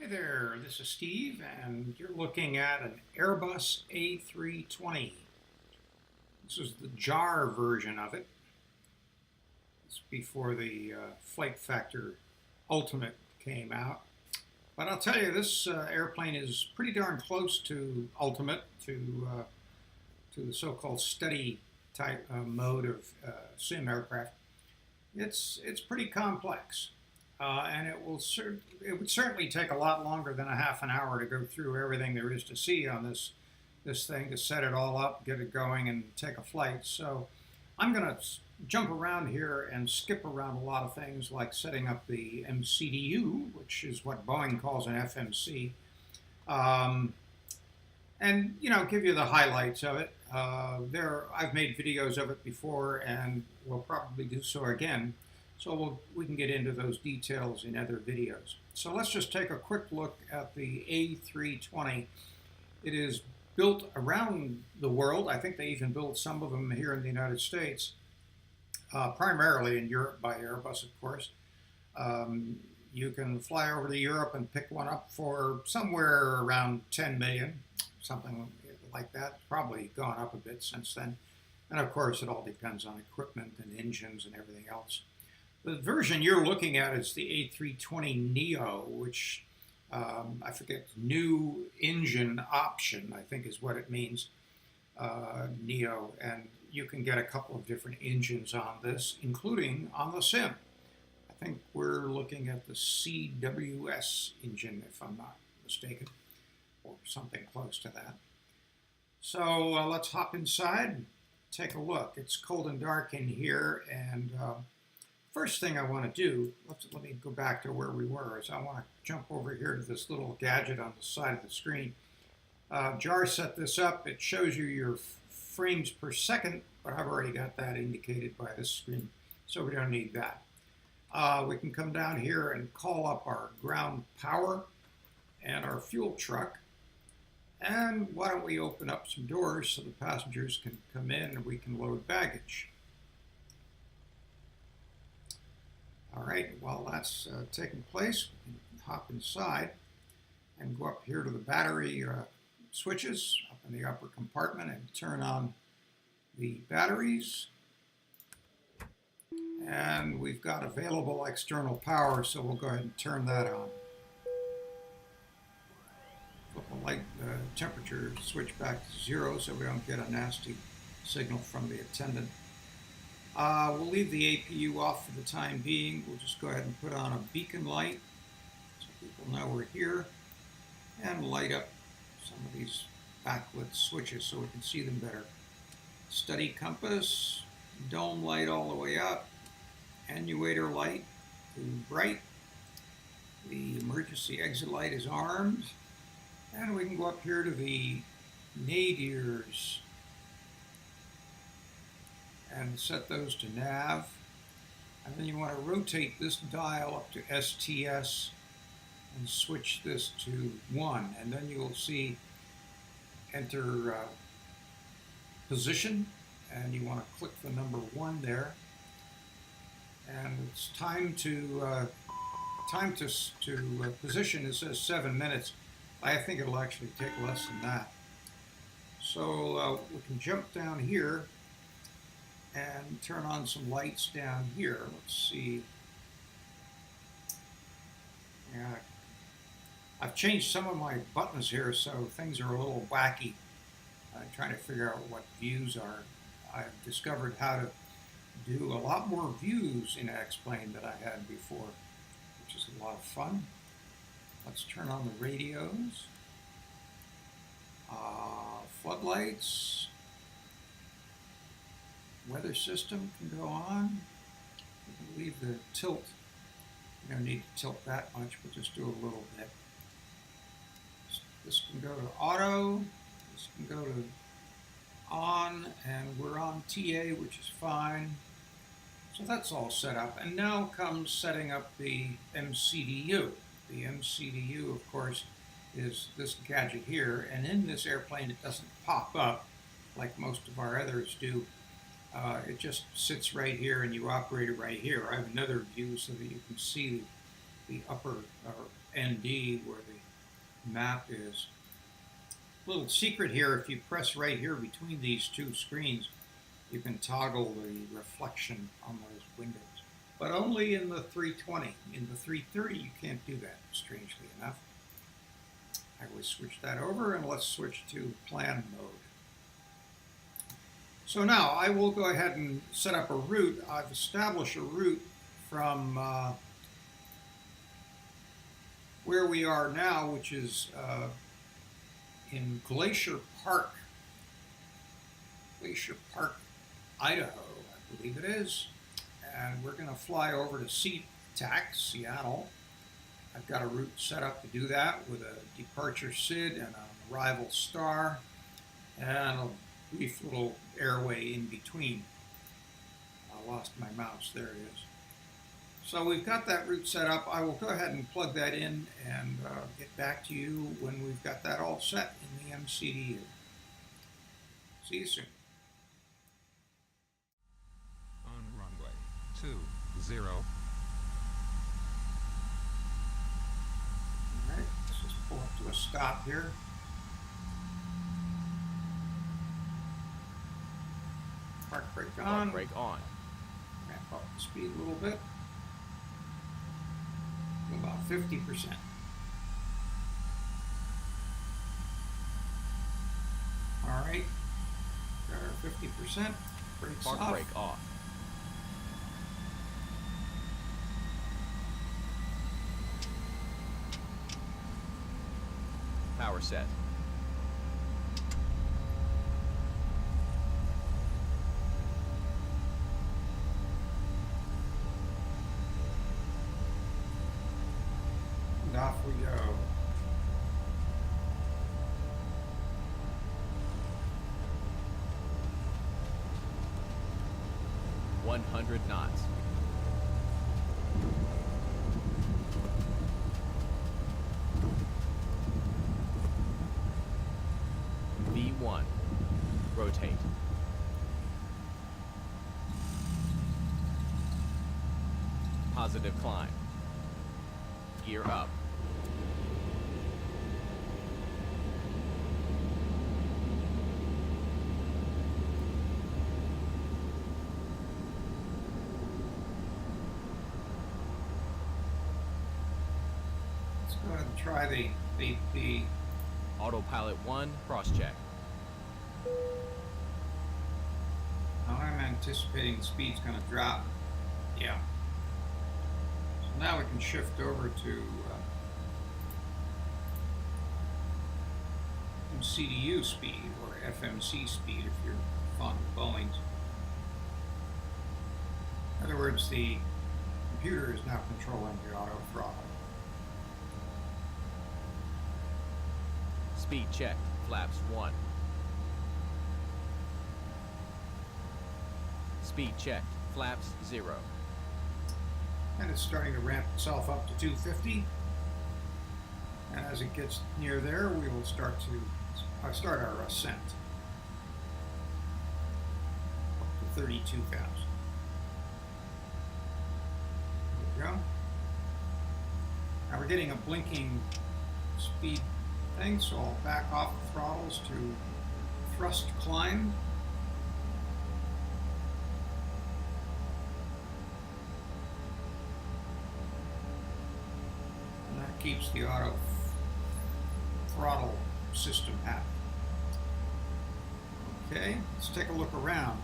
Hey there, this is Steve, and you're looking at an Airbus A320. This is the JAR version of it. It's before the Flight Factor Ultimate came out. But I'll tell you, this airplane is pretty darn close to Ultimate, to the so-called steady type mode of sim aircraft. It's pretty complex. And it would certainly take a lot longer than a half an hour to go through everything there is to see on this thing, to set it all up, get it going, and take a flight. So I'm going to jump around here and skip around a lot of things, like setting up the MCDU, which is what Boeing calls an FMC, and give you the highlights of it. I've made videos of it before, and will probably do so again. So we can get into those details in other videos. So let's just take a quick look at the A320. It is built around the world. I think they even build some of them here in the United States, primarily in Europe by Airbus, of course. You can fly over to Europe and pick one up for somewhere around 10 million, something like that. Probably gone up a bit since then. And of course, it all depends on equipment and engines and everything else. The version you're looking at is the A320NEO, which I forget, new engine option, I think is what it means, NEO. And you can get a couple of different engines on this, including on the sim. I think we're looking at the CWS engine, if I'm not mistaken, or something close to that. So let's hop inside and take a look. It's cold and dark in here, and first thing I want to do, let me go back to where we were, is I want to jump over here to this little gadget on the side of the screen. JAR set this up. It shows you your frames per second, but I've already got that indicated by this screen, so we don't need that. We can come down here and call up our ground power and our fuel truck. And why don't we open up some doors so the passengers can come in and we can load baggage. All right, while that's taking place, we can hop inside and go up here to the battery switches up in the upper compartment and turn on the batteries. And we've got available external power, so we'll go ahead and turn that on. Flip the light temperature switch back to 0 so we don't get a nasty signal from the attendant. We'll leave the APU off for the time being. We'll just go ahead and put on a beacon light so people know we're here, and light up some of these backlit switches so we can see them better. Steady compass, dome light all the way up, annuator light to bright. The emergency exit light is armed, and we can go up here to the nadirs and set those to nav. And then you want to rotate this dial up to STS and switch this to 1. And then you'll see enter position, and you want to click the number 1 there. And it's time to position. It says 7 minutes. I think it'll actually take less than that. So we can jump down here and turn on some lights down here. Let's see. Yeah, I've changed some of my buttons here, so things are a little wacky. I'm trying to figure out what views are. I've discovered how to do a lot more views in XPlane than I had before, which is a lot of fun. Let's turn on the radios. Floodlights. Weather system can go on. We can leave the tilt. We don't need to tilt that much, but just do a little bit. This can go to auto. This can go to on, and we're on TA, which is fine. So that's all set up. And now comes setting up the MCDU. The MCDU, of course, is this gadget here. And in this airplane, it doesn't pop up like most of our others do. It just sits right here and you operate it right here. I have another view so that you can see the the upper or ND where the map is. Little secret here, if you press right here between these two screens, you can toggle the reflection on those windows. But only in the 320. In the 330 you can't do that, strangely enough. I will switch that over and let's switch to plan mode. So now I will go ahead and set up a route. I've established a route from where we are now, which is in Glacier Park, Idaho, I believe it is. And we're going to fly over to SeaTac, Seattle. I've got a route set up to do that with a departure SID and an arrival star and a brief little airway in between. I lost my mouse, there it is. So we've got that route set up. I will go ahead and plug that in and get back to you when we've got that all set in the MCDU. See you soon. On runway 20. All right, let's just pull up to a stop here. Park brake on. Park brake on. Ramp up the speed a little bit. To about 50%. All right, got our 50%. Brakes Park off. brake off. Power set. And off we go. $100 knots. V1. Rotate. Positive climb. Gear up. Let's go ahead and try the Autopilot 1, cross-check. Now I'm anticipating the speed's going to drop. Yeah. So now we can shift over to MCDU speed or FMC speed if you're fond of Boeing's. In other words, the computer is now controlling the auto throttle. Speed checked. Flaps 1. Speed checked. Flaps 0. And it's starting to ramp itself up to 250. And as it gets near there, we will start our ascent up to 32,000. There we go. Now we're getting a blinking speed thing, so I'll back off the throttles to thrust climb. And that keeps the auto throttle system happy. Okay, let's take a look around.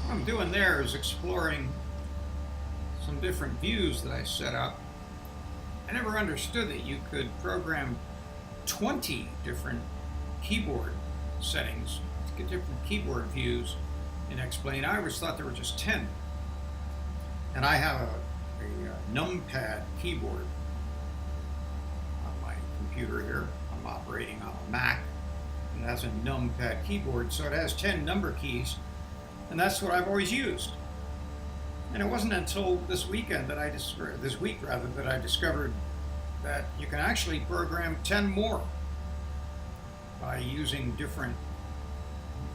What I'm doing there is exploring some different views that I set up. I never understood that you could program 20 different keyboard settings different keyboard views in XPlane. I always thought there were just 10. And I have a numpad keyboard on my computer here. I'm operating on a Mac. It has a numpad keyboard, so it has 10 number keys, and that's what I've always used. And it wasn't until this weekend that I discovered that you can actually program 10 more by using different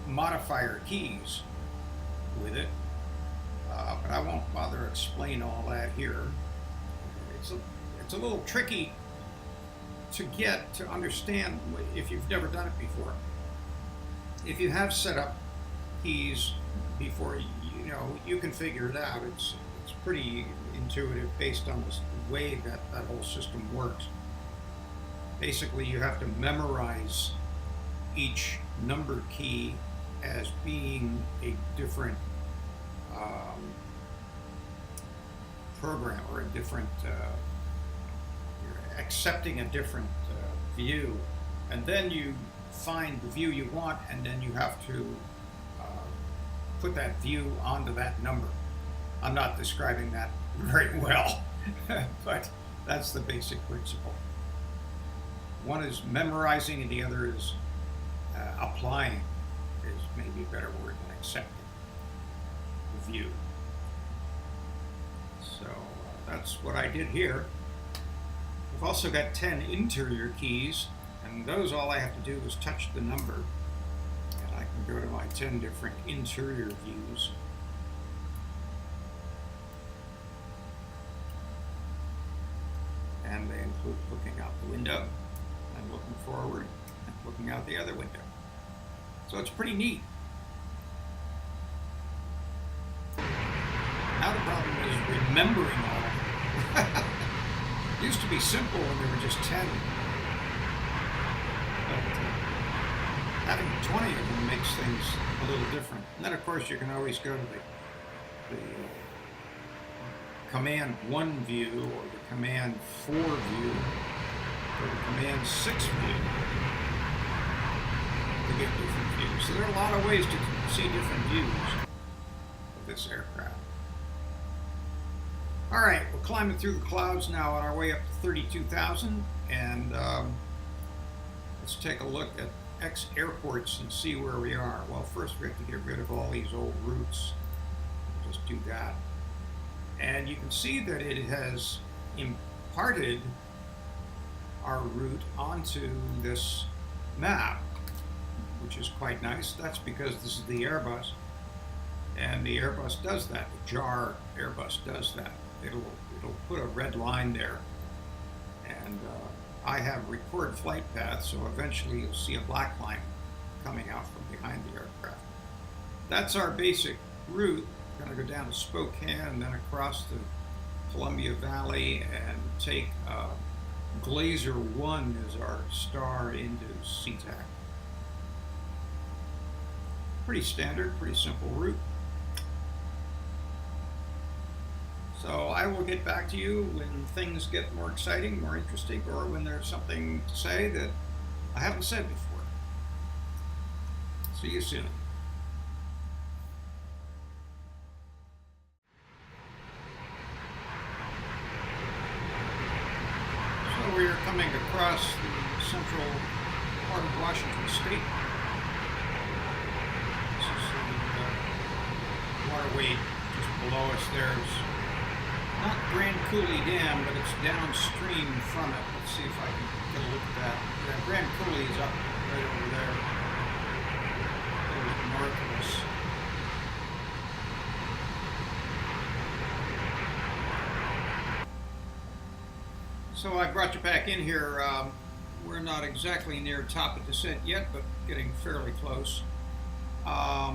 modifier keys with it. But I won't bother to explain all that here. It's a little tricky to get to understand if you've never done it before. If you have set up keys before, you can figure it out. It's pretty intuitive based on the way that whole system works. Basically, you have to memorize each number key as being a different program, or a different you're accepting a different view, and then you find the view you want, and then you have to put that view onto that number. I'm not describing that very well, but that's the basic principle. One is memorizing and the other is applying, is maybe a better word than accepting the view. So that's what I did here. I've also got 10 interior keys, and those, all I have to do is touch the number, and I can go to my 10 different interior views. And they include looking out the window, and looking forward, and looking out the other window. So it's pretty neat. Now the problem is remembering all of it. It used to be simple when there were just 10. But having 20 of them makes things a little different. And then, of course, you can always go to the Command 1 view, or the Command 4 view, or the Command 6 view to get different views. So there are a lot of ways to see different views of this aircraft. All right, we're climbing through the clouds now on our way up to 32,000, and let's take a look at X airports and see where we are. Well, first we have to get rid of all these old routes. We'll just do that. And you can see that it has imparted our route onto this map, which is quite nice. That's because this is the Airbus, and the Airbus does that. The JAR Airbus does that. It'll put a red line there, and I have record flight path, so eventually you'll see a black line coming out from behind the aircraft. That's our basic route. We're going to go down to Spokane and then across the Columbia Valley and take Glacier 1 as our star into SeaTac. Pretty standard, pretty simple route. So I will get back to you when things get more exciting, more interesting, or when there's something to say that I haven't said before. See you soon. So we are coming across the central part of Washington State. This is the waterway just below us. There's not Grand Coulee Dam, but it's downstream from it. Let's see if I can get a look at that. Yeah, Grand Coulee is up right over there, a little bit north of us. So I brought you back in here. We're not exactly near top of descent yet, but getting fairly close. I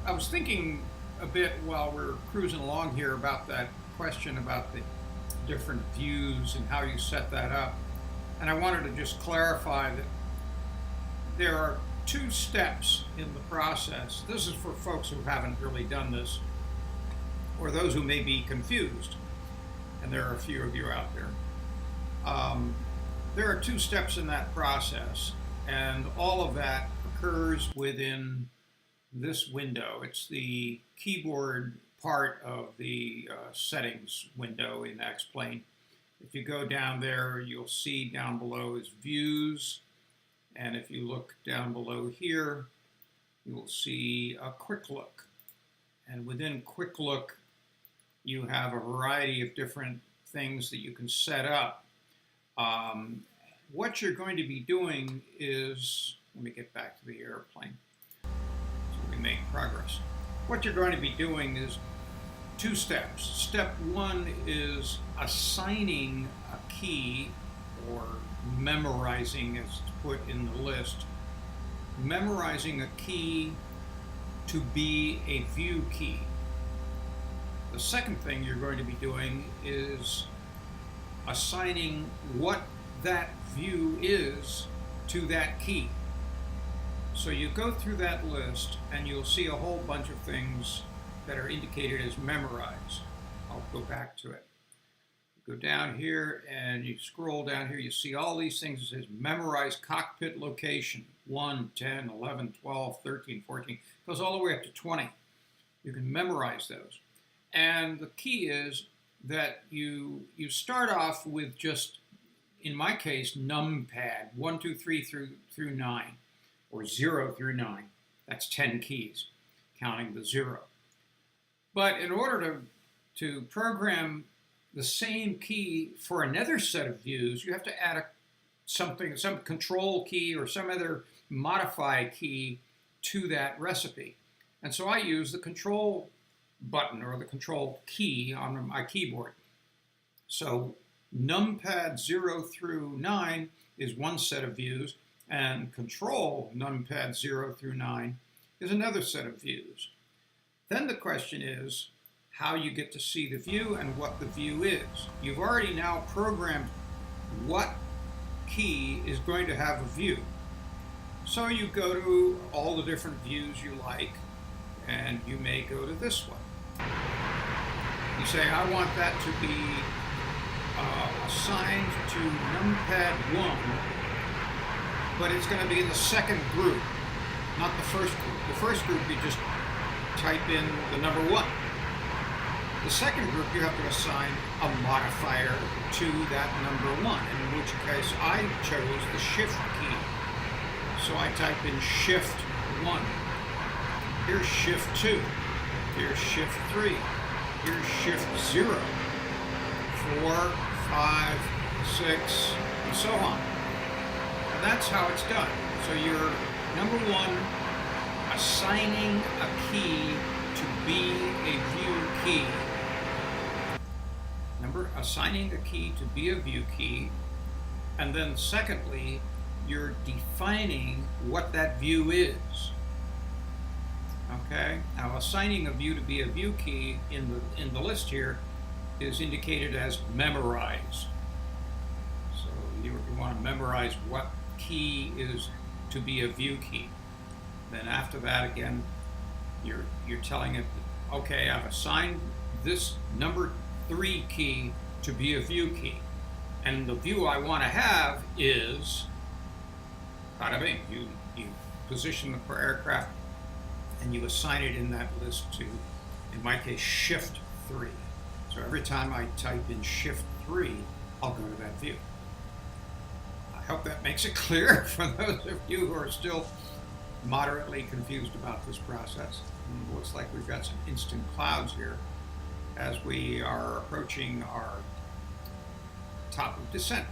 was thinking a bit while we're cruising along here about that question about the different views and how you set that up. And I wanted to just clarify that there are 2 steps in the process. This is for folks who haven't really done this, or those who may be confused, and there are a few of you out there. There are 2 steps in that process, And all of that occurs within this window. It's the keyboard part of the settings window in XPlane. If you go down there, you'll see down below is views. And if you look down below here, you will see a quick look. And within quick look, you have a variety of different things that you can set up. What you're going to be doing is, let me get back to the airplane so we make progress. What you're going to be doing is two steps. Step one is assigning a key, or memorizing, as it's put in the list, memorizing a key to be a view key. The second thing you're going to be doing is assigning what that view is to that key. So you go through that list and you'll see a whole bunch of things that are indicated as memorize. I'll go back to it. Go down here and you scroll down here, you see all these things. It says memorize cockpit location, 1, 10, 11, 12, 13, 14. It goes all the way up to 20. You can memorize those. And the key is that you start off with just, in my case, numpad, 1, 2, 3 through 9, or 0 through 9. That's 10 keys, counting the 0. But in order to program the same key for another set of views, you have to add some control key or some other modify key to that recipe. And so I use the control button or the control key on my keyboard. So numpad 0 through 9 is one set of views, and control numpad 0 through 9 is another set of views. Then the question is how you get to see the view and what the view is. You've already now programmed what key is going to have a view. So you go to all the different views you like, and you may go to this one. You say, I want that to be assigned to numpad 1, but it's going to be the second group, not the first group. The first group, you just type in the number 1. The second group, you have to assign a modifier to that number 1, in which case I chose the shift key. So I type in shift 1. Here's shift 2. Here's shift 3. Here's shift 0. 4, 5, 6, and so on. And that's how it's done. So you're, number 1, assigning a key to be a view key. Assigning a key to be a view key. And then secondly, you're defining what that view is. Okay? Now assigning a view to be a view key in the list here is indicated as memorize. So you want to memorize what key is to be a view key. Then after that, again, you're telling it, okay, I've assigned this number 3 key to be a view key, and the view I want to have is, bada bing, you position the aircraft and you assign it in that list to, in my case, shift 3. So every time I type in shift 3, I'll go to that view. I hope that makes it clear for those of you who are still moderately confused about this process. It looks like we've got some instant clouds here as we are approaching our top of descent.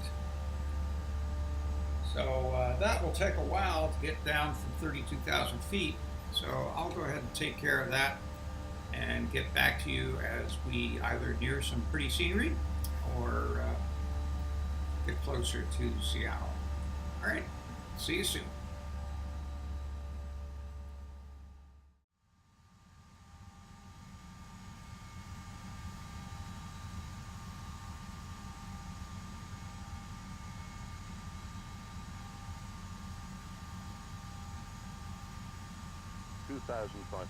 So that will take a while to get down from 32,000 feet. So I'll go ahead and take care of that and get back to you as we either near some pretty scenery or get closer to Seattle. All right, see you soon. $2,500.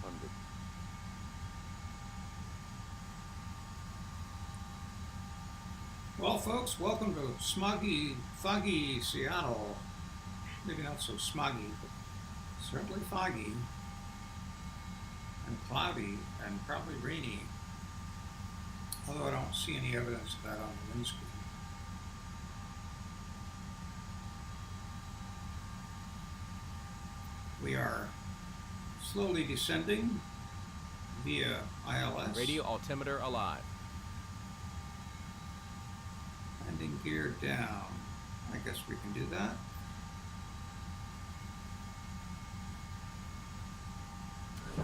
Well, folks, welcome to smuggy, foggy Seattle. maybe not so smoggy, but certainly foggy and cloudy and probably rainy. Although I don't see any evidence of that on the windscreen. We are slowly descending via ILS. Radio altimeter alive. Landing gear down. I guess we can do that.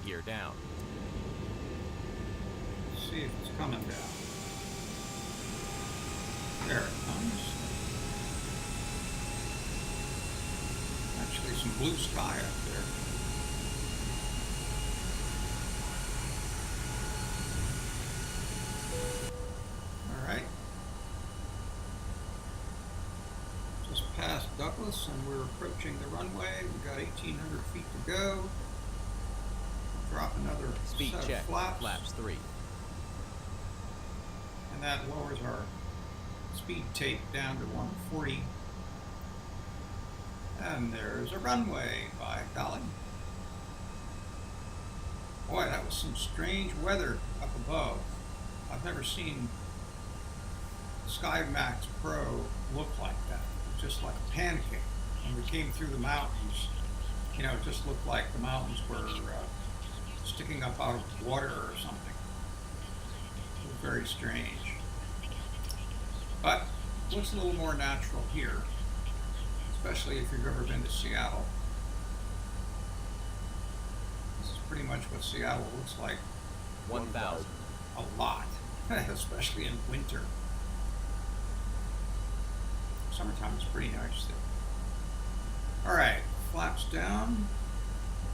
Gear down. Let's see if it's coming down. There it comes. Actually some blue sky up there. Alright. Just past Douglas and we're approaching the runway. We've got 1,800 feet to go. Drop another Speed set check. of flaps. Flaps 3. And that lowers our speed tape down to 140. And there's a runway, by golly. Boy, that was some strange weather up above. I've never seen SkyMax Pro look like that. It was just like a pancake. When we came through the mountains, you know, it just looked like the mountains were sticking up out of water or something. It was very strange. But it looks a little more natural here, especially if you've ever been to Seattle. This is pretty much what Seattle looks like. 1,000. A lot, especially in winter. Summertime is pretty nice there. All right, flaps down.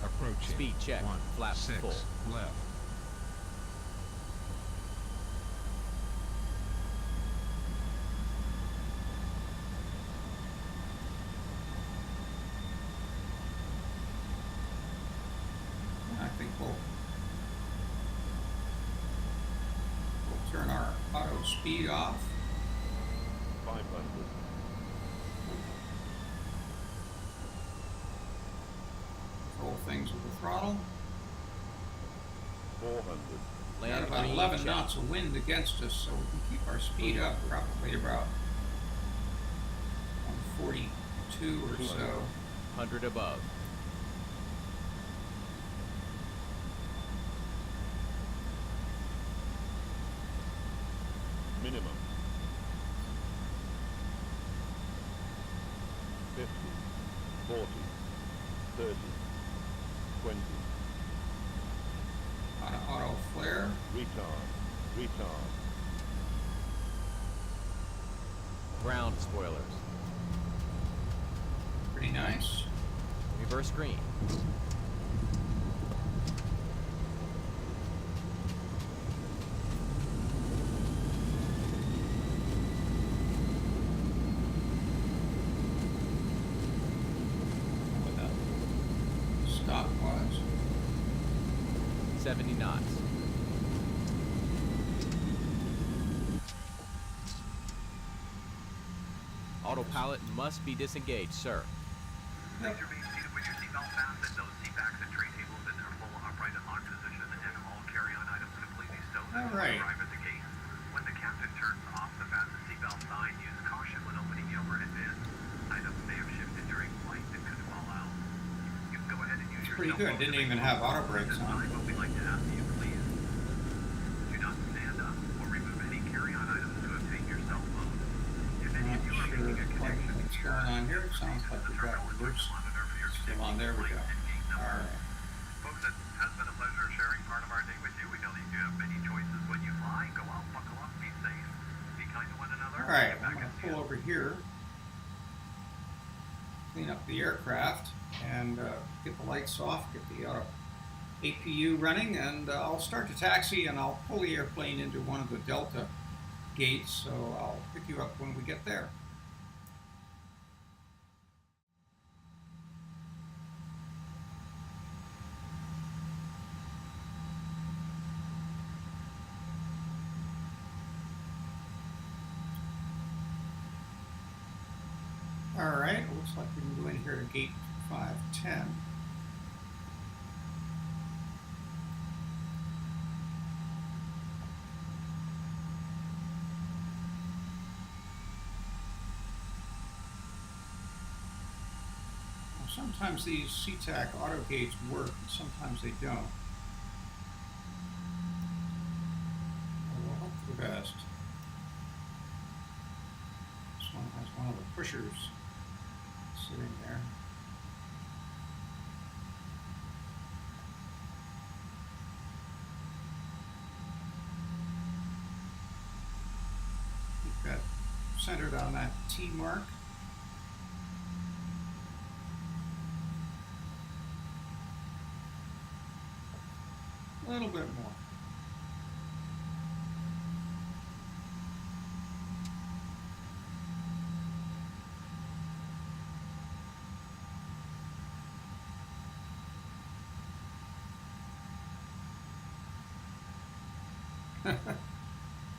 Approaching. Speed check. 1, Flaps 6, full. left. I think we'll turn our auto speed off. 500, Control things with the throttle. 400, Got Land about green 11 check. knots of wind against us, so we can keep our speed up probably about 142 or so. 100 above. minimum, 50, 40, 30, 20, On an auto flare. retard, Ground spoilers. Pretty nice. Reverse green. What that stop was. 70 knots. Autopilot must be disengaged, sir. Yep. Please remain seated with your seatbelt fastened. Those seat backs and tray tables in their full upright and locked position, and all carry-on items completely stowed All until right. you arrive at the gate. When the captain turns off the fasten seatbelt sign, use caution when opening the overhead bin. Items may have shifted during flight and could fall out. You can go ahead and use your Pretty cell good. phone Didn't to even make have phone auto calls brakes at this on. time, but we'd like to ask you, please, do not stand up or remove any carry-on items to obtain your cell phone. If any of you Not are sure making a quite connection what's here, going on here. It sounds like we got reverse. Still on. There we go. All right. Folks, it has been a pleasure sharing part of our day with you. We know that you have many choices when you fly. Go out, buckle up, be safe, be kind to one another. All right. Get back I'm going and to see pull us. over here, clean up the aircraft, and get the lights off, get the APU running, and I'll start to taxi, and I'll pull the airplane into one of the Delta gates. So I'll pick you up when we get there. All right, it looks like we can go in here to gate 510. Sometimes these SeaTac auto gates work, and sometimes they don't. We'll hope for the best. This one has one of the pushers sitting there. Keep that centered on that T mark. A little bit more.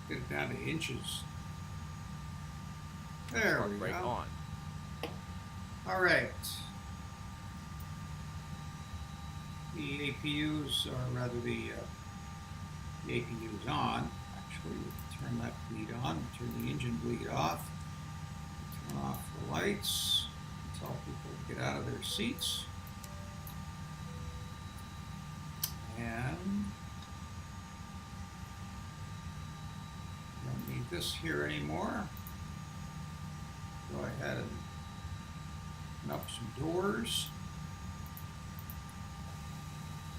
Get it down to inches. There Park we brake go. on. All right. The APUs, or rather the APU is on. Actually, we'll turn that bleed on, turn the engine bleed off, turn off the lights, tell people to get out of their seats. And don't need this here anymore. Go ahead and open up some doors.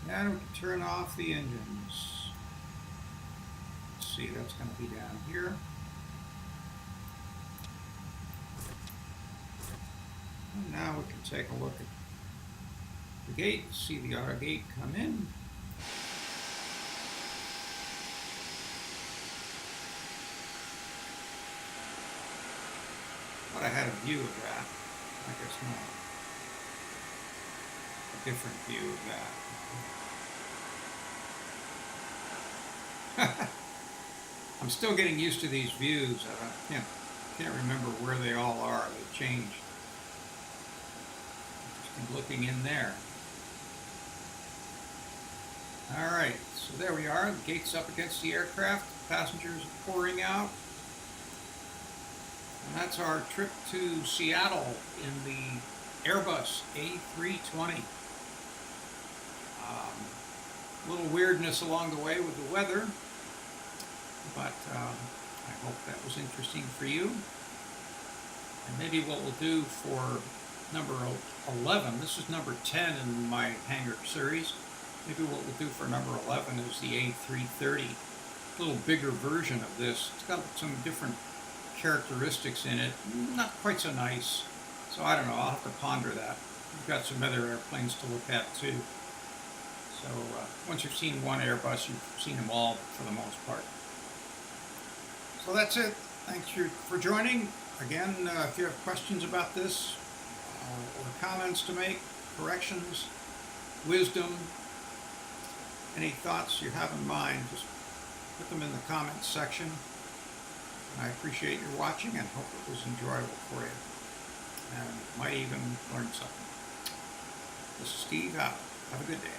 And we can turn off the engines. Let's see, that's going to be down here. And now we can take a look at the gate, see the auto gate come in. Thought I had a view of that. I guess not. A different view of that. I'm still getting used to these views. I can't remember where they all are. They change. Just looking in there. All right, so there we are. The gate's up against the aircraft. Passengers are pouring out. And that's our trip to Seattle in the Airbus A320. A little weirdness along the way with the weather, but I hope that was interesting for you. And maybe what we'll do for number 11, this is number 10 in my Hangar series, maybe what we'll do for number 11 is the A330, a little bigger version of this. It's got some different characteristics in it, not quite so nice, so I don't know, I'll have to ponder that. We've got some other airplanes to look at too. So once you've seen one Airbus, you've seen them all for the most part. So that's it. Thanks for joining. Again, if you have questions about this or comments to make, corrections, wisdom, any thoughts you have in mind, just put them in the comments section. I appreciate your watching and hope it was enjoyable for you. And might even learn something. This is Steve out. Have a good day.